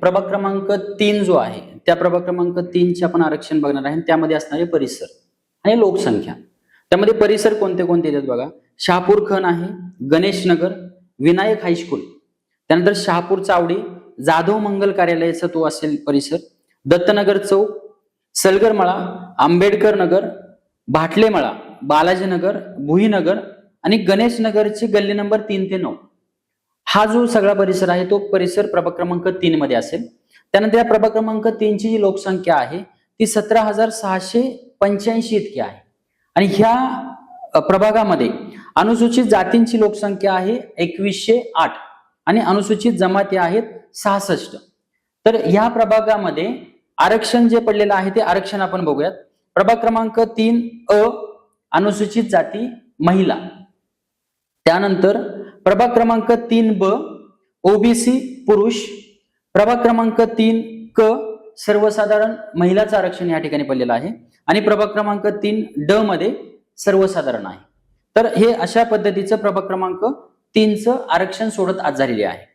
प्रभाग क्रमांक 3 जो आहे त्या प्रभाग क्रमांक 3 चे आपण आरक्षण बघणार आहे. त्यामध्ये असणारे परिसर आणि लोकसंख्या. त्यामध्ये परिसर कोणते कोणते येतात बघा. शहापूर खण आहे, गणेश नगर, विनायक हायस्कूल, त्यानंतर शहापूर चावडी, जाधव मंगल कार्यालयाचा तो असेल परिसर, दत्तनगर चौक, सलगर मळा, आंबेडकर नगर, भाटले मळा, बालाजी नगर, भुईनगर आणि गणेश नगरची गल्ली नंबर 3 ते 9. हा जो सगळा परिसर आहे तो परिसर प्रभाग क्रमांक 3 मध्ये असेल. त्यानंतर या प्रभाग क्रमांक 3 ची जी लोकसंख्या आहे ती 17,685 इतकी आहे. आणि ह्या प्रभागामध्ये अनुसूचित जातींची लोकसंख्या आहे 2108 आणि अनुसूचित जमाती आहेत 66. तर ह्या प्रभागामध्ये आरक्षण जे पडलेलं आहे ते आरक्षण आपण बघूयात. प्रभाग क्रमांक 3 अ अनुसूचित जाती महिला. त्यानंतर प्रभाग क्रमांक 3 ब ओबीसी पुरुष. प्रभाग क्रमांक 3 क सर्वसाधारण महिलाचं आरक्षण या ठिकाणी पडलेलं आहे. आणि प्रभाग क्रमांक 3 ड मध्ये सर्वसाधारण आहे. तर हे अशा पद्धतीचं प्रभाग क्रमांक 3 चं आरक्षण सोडत आज झालेले आहे.